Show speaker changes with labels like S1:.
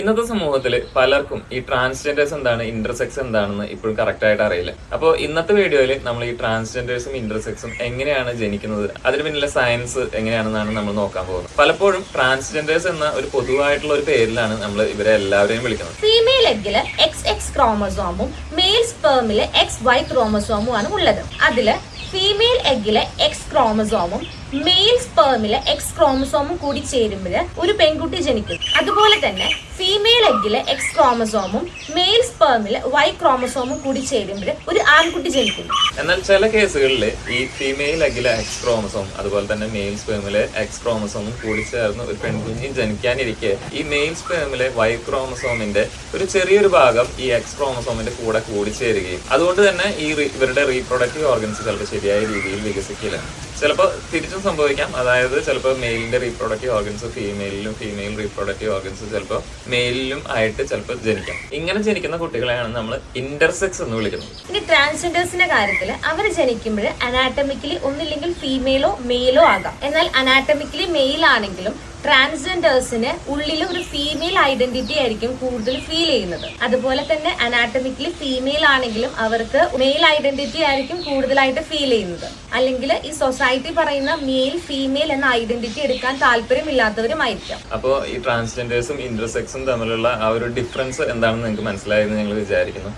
S1: ഇന്നത്തെ സമൂഹത്തിൽ പലർക്കും ഈ ട്രാൻസ്ജെൻഡേഴ്സ് എന്താണ്, ഇന്റർസെക്സ് എന്താണെന്ന് ഇപ്പോഴും കറക്റ്റ് ആയിട്ട് അറിയില്ല. അപ്പോൾ ഇന്നത്തെ വീഡിയോയിൽ നമ്മൾ ഈ ട്രാൻസ്ജെൻഡേഴ്സും ഇന്റർസെക്സും എങ്ങനെയാണ് ജനിക്കുന്നത്, അതിന് പിന്നിലെ സയൻസ് എങ്ങനെയാണെന്നാണ് നമ്മൾ നോക്കാൻ പോകുന്നത്. പലപ്പോഴും ട്രാൻസ്ജെൻഡേഴ്സ് എന്ന ഒരു പൊതുവായിട്ടുള്ള ഒരു പേരിലാണ് നമ്മൾ ഇവരെ എല്ലാവരെയും വിളിക്കുന്നത്.
S2: ഫീമെയിൽ എഗ്ഗില് XX ക്രോമസോമും മെയിൽ സ്പെർമില് XY ക്രോമസോമും ആണ് ഉള്ളത്. അതില് ഫീമെയിൽ എഗ്ഗിലെ X ക്രോമസോമും മെയിൽ സ്പെർമിലെ X ക്രോമസോമും കൂടി ചേരുമ്പോൾ ഒരു പെൺകുട്ടി ജനിക്കും. അതുപോലെ തന്നെ ഫീമെയിൽ എഗ്ഗിലെ X ക്രോമസോമും മെയിൽ സ്പെർമിലെ Y ക്രോമസോമും കൂടി ചേരുമ്പോൾ ഒരു ആൺകുട്ടി ജനിക്കുന്നു.
S1: എന്നാൽ ചില കേസുകളിൽ ഈ ഫീമെയിൽ എഗ്ഗിലെ X ക്രോമസോം അതുപോലെ തന്നെ മെയിൽ സ്പെർമിലെ X ക്രോമസോമും കൂടി ചേർന്ന് ഒരു പെൺകുഞ്ഞി ജനിക്കാനിരിക്കെ ഈ മെയിൽ സ്പെർമിലെ Y ക്രോമസോമിന്റെ ഒരു ചെറിയൊരു ഭാഗം ഈ X ക്രോമസോമിന്റെ കൂടെ കൂടിച്ചേരുകയും അതുകൊണ്ട് തന്നെ ഇവരുടെ റീപ്രൊഡക്റ്റീവ് ഓർഗൻസ് ചിലപ്പോൾ ശരിയായ രീതിയിൽ വികസിക്കില്ല. ചിലപ്പോൾ തിരിച്ചും സംഭവിക്കാം. അതായത് ചിലപ്പോൾ മെയിലിന്റെ റീപ്രൊഡക്റ്റീവ് ഓർഗൻസ് ഫീമെയിലും ഫീമെയിൽ റീപ്രൊഡക്റ്റീവ് ഓർഗൻസ് ചിലപ്പോൾ മെയിലിലും ആയിട്ട് ചിലപ്പോൾ ജനിക്കാം. ഇങ്ങനെ ജനിക്കുന്ന കുട്ടികളെയാണ് നമ്മൾ ഇന്റർസെക്സ് എന്ന് വിളിക്കുന്നത്.
S2: ഇനി ട്രാൻസ്ജെൻഡേഴ്സിന്റെ കാര്യത്തിൽ അവർ ജനിക്കുമ്പോൾ അനാറ്റമിക്കലി ഒന്നില്ലെങ്കിൽ ഫീമെയിലോ മെയിലോ ആകാം. എന്നാൽ അനാറ്റമിക്കലി മെയിൽ ആണെങ്കിലും ട്രാൻസ്ജെൻഡേഴ്സിന് ഉള്ളിൽ ഒരു ഫീമെയിൽ ഐഡന്റിറ്റി ആയിരിക്കും കൂടുതൽ ഫീൽ ചെയ്യുന്നത്. അതുപോലെ തന്നെ അനാറ്റമിക്കലി ഫീമെയിൽ ആണെങ്കിലും അവർക്ക് മെയിൽ ഐഡന്റിറ്റി ആയിരിക്കും കൂടുതലായിട്ട് ഫീൽ ചെയ്യുന്നത്. അല്ലെങ്കിൽ ഈ സൊസൈറ്റി പറയുന്ന മെയിൽ ഫീമെയിൽ എന്ന ഐഡന്റിറ്റി എടുക്കാൻ താല്പര്യമില്ലാത്തവരുമായിരിക്കാം.
S1: അപ്പോൾ ഈ ട്രാൻസ്ജെൻഡേഴ്സും ഇന്റർസെക്സും തമ്മിലുള്ള ആ ഒരു ഡിഫറൻസ് എന്താണെന്ന് നിങ്ങൾക്ക് മനസ്സിലായെന്ന് ഞങ്ങൾ വിചാരിക്കുന്നു.